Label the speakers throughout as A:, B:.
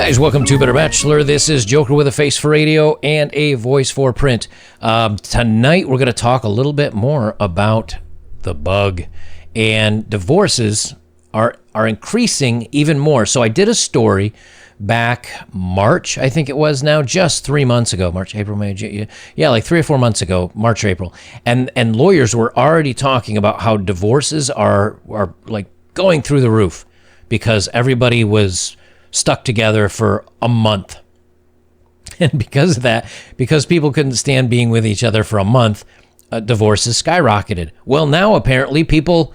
A: Guys, welcome to Better Bachelor. This is Joker with a face for radio and a voice for print. Tonight, we're going to talk a little bit more about the bug. And divorces are increasing even more. So I did a story back March, I think it was now, just 3 months ago. March, April, May, June. Yeah, like 3 or 4 months ago, March, April. And lawyers were already talking about how divorces are like going through the roof because everybody was stuck together for a month. And because of that, because people couldn't stand being with each other for a month, divorces skyrocketed. Well, now apparently people,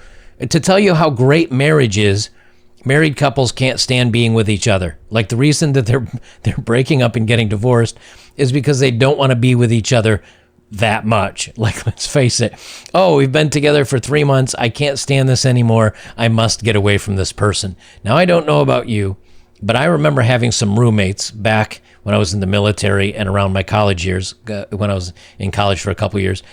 A: to tell you how great marriage is, married couples can't stand being with each other. Like the reason that they're breaking up and getting divorced is because they don't want to be with each other that much. Like, let's face it. Oh, we've been together for 3 months. I can't stand this anymore. I must get away from this person. Now, I don't know about you, but I remember having some roommates back when I was in the military and around my college years, when I was in college for a couple years.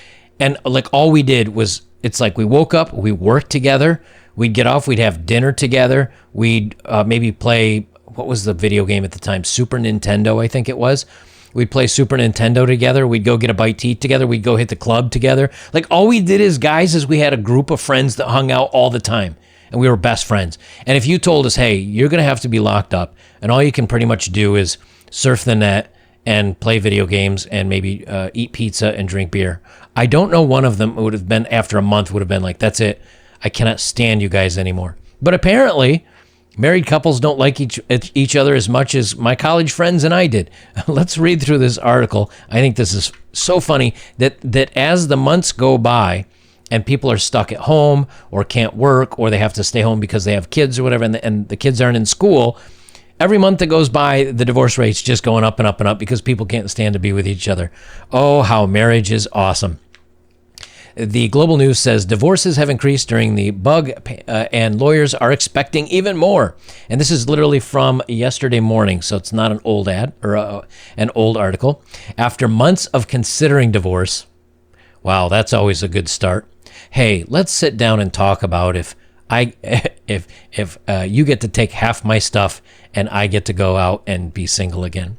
A: And like all we did was, it's like we woke up, we worked together, we'd get off, we'd have dinner together, we'd maybe play, what was the video game at the time? Super Nintendo, I think it was. We'd play Super Nintendo together, we'd go get a bite to eat together, we'd go hit the club together. Like all we did is, guys, is we had a group of friends that hung out all the time. And we were best friends. And if you told us, hey, you're going to have to be locked up, and all you can pretty much do is surf the net and play video games and maybe eat pizza and drink beer, I don't know one of them would have been, after a month, would have been like, that's it. I cannot stand you guys anymore. But apparently, married couples don't like each other as much as my college friends and I did. Let's read through this article. I think this is so funny that as the months go by, and people are stuck at home or can't work or they have to stay home because they have kids or whatever, and the kids aren't in school, every month that goes by, the divorce rate's just going up and up and up because people can't stand to be with each other. Oh, how marriage is awesome. The Global News says divorces have increased during the bug, and lawyers are expecting even more. And this is literally from yesterday morning, so it's not an old ad or an old article. After months of considering divorce, wow, that's always a good start. Hey, let's sit down and talk about if you get to take half my stuff and I get to go out and be single again.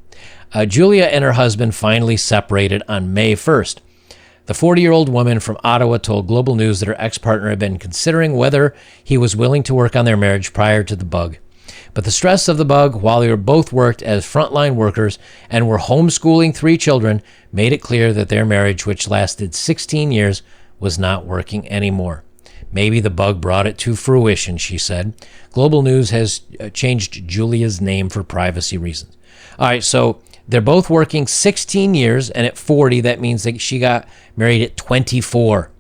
A: Julia and her husband finally separated on May 1st. The 40-year-old woman from Ottawa told Global News that her ex-partner had been considering whether he was willing to work on their marriage prior to the bug. But the stress of the bug, while they were both worked as frontline workers and were homeschooling 3 children, made it clear that their marriage, which lasted 16 years, was not working anymore. Maybe the bug brought it to fruition, she said. Global News has changed Julia's name for privacy reasons. All right, so they're both working 16 years, and at 40, that means that she got married at 24.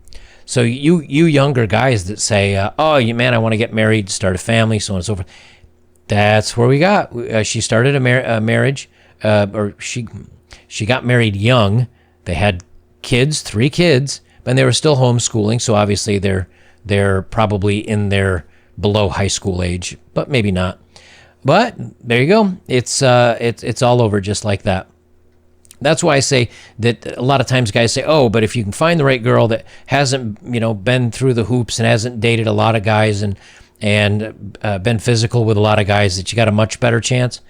A: So you younger guys that say, oh, man, I want to get married, start a family, so on and so forth. That's where we got. She started a marriage, or she got married young. They had kids, 3 kids, and they were still homeschooling. So obviously they're probably in their below high school age, but maybe not. But there you go. It's all over just like that. That's why I say that a lot of times guys say, oh, but if you can find the right girl that hasn't, been through the hoops and hasn't dated a lot of guys and been physical with a lot of guys, that you got a much better chance.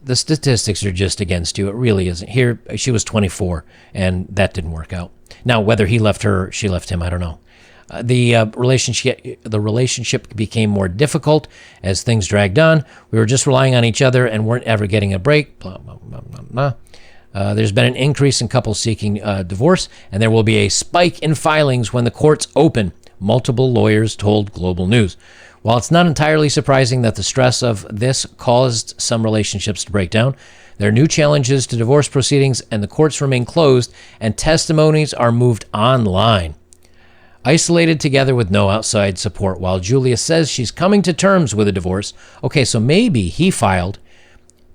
A: The statistics are just against you. It really isn't. Here, she was 24, and that didn't work out. Now, whether he left her or she left him, I don't know. The relationship became more difficult as things dragged on. We were just relying on each other and weren't ever getting a break. Blah, blah, blah, blah, blah. There's been an increase in couples seeking divorce, and there will be a spike in filings when the courts open, multiple lawyers told Global News. While it's not entirely surprising that the stress of this caused some relationships to break down, there are new challenges to divorce proceedings, and the courts remain closed, and testimonies are moved online. Isolated together with no outside support, while Julia says she's coming to terms with a divorce. Okay, so maybe he filed,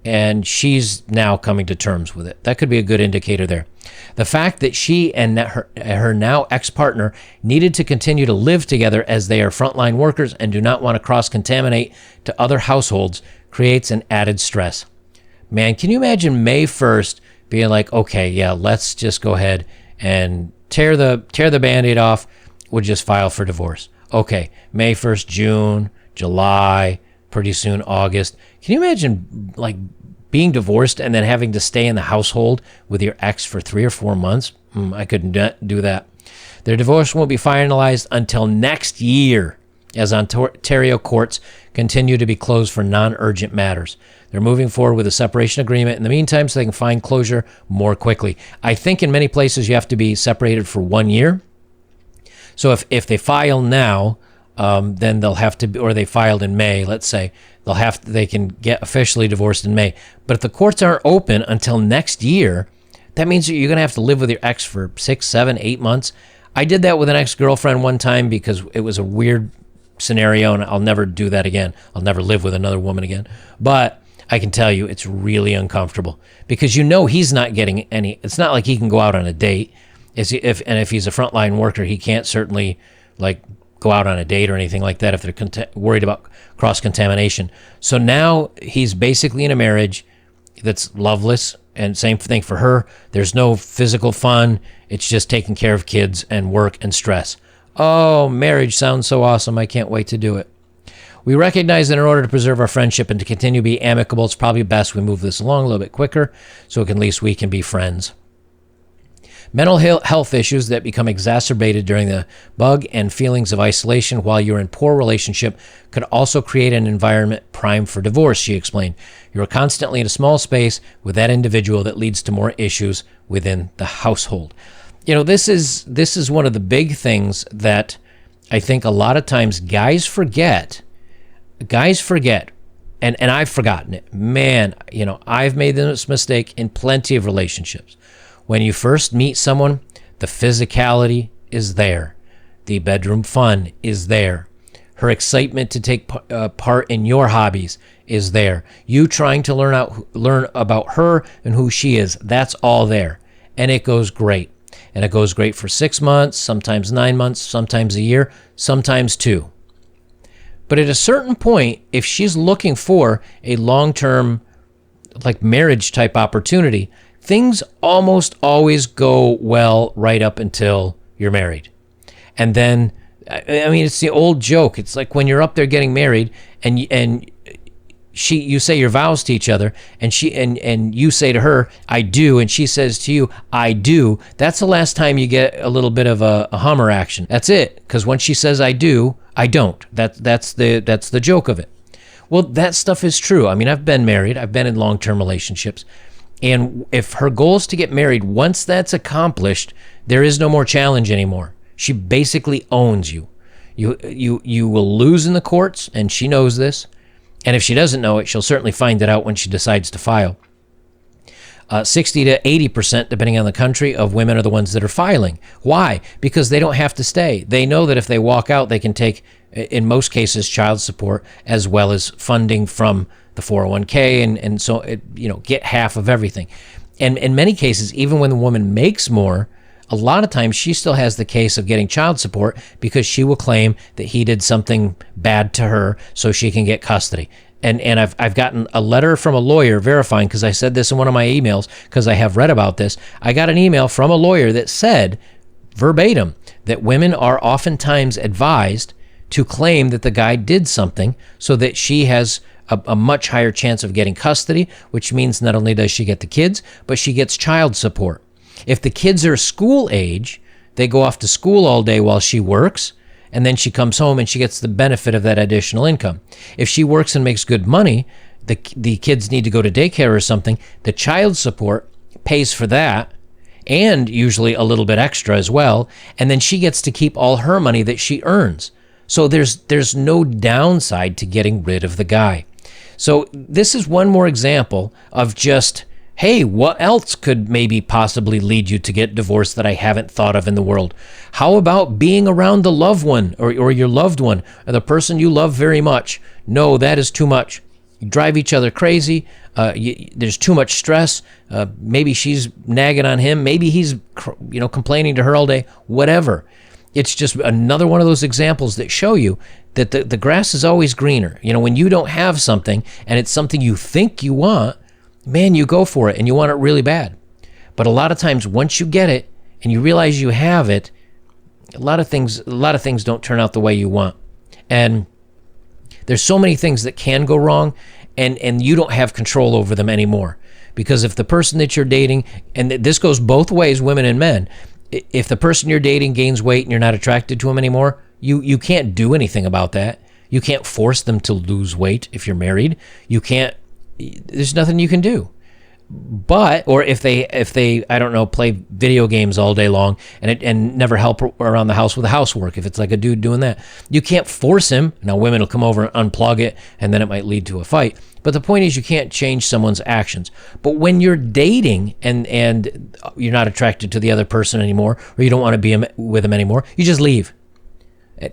A: and she's now coming to terms with it. That could be a good indicator there. The fact that she and her now ex-partner needed to continue to live together as they are frontline workers and do not want to cross-contaminate to other households creates an added stress. Man, can you imagine May 1st being like, okay, yeah, let's just go ahead and tear the Band-Aid off. We'll just file for divorce. Okay, May 1st, June, July, pretty soon August. Can you imagine like being divorced and then having to stay in the household with your ex for 3 or 4 months, I couldn't do that. Their divorce won't be finalized until next year, as Ontario courts continue to be closed for non-urgent matters. They're moving forward with a separation agreement in the meantime so they can find closure more quickly. I think in many places you have to be separated for 1 year. So if they file now, then they'll have to, or they filed in May, let's say, they can get officially divorced in May. But if the courts aren't open until next year, that means that you're going to have to live with your ex for 6, 7, 8 months. I did that with an ex-girlfriend one time because it was a weird scenario, and I'll never do that again. I'll never live with another woman again. But I can tell you it's really uncomfortable because he's not getting any. It's not like he can go out on a date. If he's a frontline worker, he can't certainly go out on a date or anything like that if they're worried about cross-contamination. So now he's basically in a marriage that's loveless, and same thing for her. There's no physical fun. It's just taking care of kids and work and stress. Oh, marriage sounds so awesome. I can't wait to do it. We recognize that in order to preserve our friendship and to continue to be amicable, it's probably best we move this along a little bit quicker so at least we can be friends. Mental health issues that become exacerbated during the bug and feelings of isolation while you're in poor relationship could also create an environment prime for divorce, she explained. You're constantly in a small space with that individual that leads to more issues within the household. This is one of the big things that I think a lot of times guys forget, and I've forgotten it. Man, I've made this mistake in plenty of relationships. When you first meet someone, the physicality is there. The bedroom fun is there. Her excitement to take part in your hobbies is there. You trying to learn about her and who she is, that's all there. And it goes great. And it goes great for 6 months, sometimes 9 months, sometimes a year, sometimes 2. But at a certain point, if she's looking for a long-term, marriage type opportunity, things almost always go well right up until you're married. And then, it's the old joke. It's like when you're up there getting married and you say your vows to each other and you say to her, I do, and she says to you, I do. That's the last time you get a little bit of a Hummer action. That's it. Because when she says I do, I don't. That's the joke of it. Well, that stuff is true. I've been married. I've been in long-term relationships. And if her goal is to get married, once that's accomplished, there is no more challenge anymore. She basically owns you. You will lose in the courts, and she knows this. And if she doesn't know it, she'll certainly find it out when she decides to file. 60 to 80%, depending on the country, of women are the ones that are filing. Why? Because they don't have to stay. They know that if they walk out, they can take, in most cases, child support as well as funding from the 401k and so get half of everything. And in many cases, even when the woman makes more, a lot of times she still has the case of getting child support because she will claim that he did something bad to her so she can get custody. And I've gotten a letter from a lawyer verifying, because I said this in one of my emails because I have read about this. I got an email from a lawyer that said verbatim that women are oftentimes advised to claim that the guy did something so that she has a much higher chance of getting custody, which means not only does she get the kids, but she gets child support. If the kids are school age, they go off to school all day while she works, and then she comes home and she gets the benefit of that additional income. If she works and makes good money, the kids need to go to daycare or something, the child support pays for that, and usually a little bit extra as well, and then she gets to keep all her money that she earns. So there's no downside to getting rid of the guy. So this is one more example of just, hey, what else could maybe possibly lead you to get divorced that I haven't thought of in the world? How about being around the loved one or your loved one or the person you love very much? No, that is too much. You drive each other crazy. There's too much stress. Maybe she's nagging on him. Maybe he's complaining to her all day. Whatever. It's just another one of those examples that show you that the grass is always greener. When you don't have something and it's something you think you want, man, you go for it and you want it really bad. But a lot of times once you get it and you realize you have it, a lot of things don't turn out the way you want. And there's so many things that can go wrong. and you don't have control over them anymore. Because if the person that you're dating, and this goes both ways, women and men, if the person you're dating gains weight and you're not attracted to him anymore, you can't do anything about that. You can't force them to lose weight if you're married. There's nothing you can do. But, or if they I don't know, play video games all day long and never help around the house with the housework, if it's like a dude doing that, you can't force him. Now women will come over and unplug it, and then it might lead to a fight. But the point is, you can't change someone's actions. But when you're dating and you're not attracted to the other person anymore, or you don't want to be with them anymore, you just leave.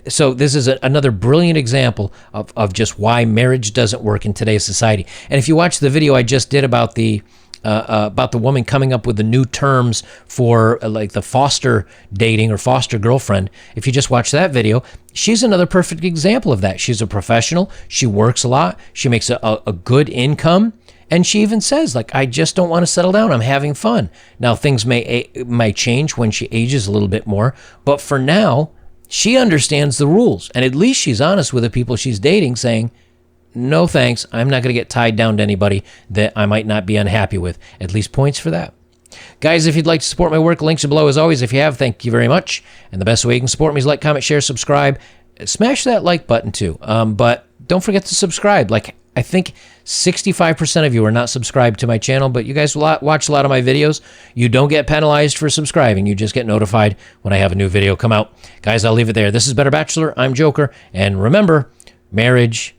A: So this is another brilliant example of just why marriage doesn't work in today's society. And if you watch the video I just did about the woman coming up with the new terms for like the foster dating or foster girlfriend, if you just watch that video, she's another perfect example of that. She's a professional. She works a lot. She makes a good income. And she even says, like, I just don't want to settle down. I'm having fun. Now, things may change when she ages a little bit more. But for now, she understands the rules. And at least she's honest with the people she's dating, saying, no thanks, I'm not going to get tied down to anybody that I might not be unhappy with. At least points for that. Guys, if you'd like to support my work, links are below as always. If you have, thank you very much. And the best way you can support me is like, comment, share, subscribe. Smash that like button too. But don't forget to subscribe. Like, I think 65% of you are not subscribed to my channel, but you guys watch a lot of my videos. You don't get penalized for subscribing. You just get notified when I have a new video come out. Guys, I'll leave it there. This is Better Bachelor. I'm Joker. And remember, marriage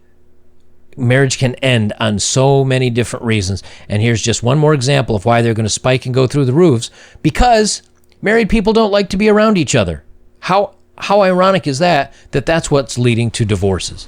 A: can end on so many different reasons. And here's just one more example of why they're going to spike and go through the roofs. Because married people don't like to be around each other. How ironic is that that's what's leading to divorces?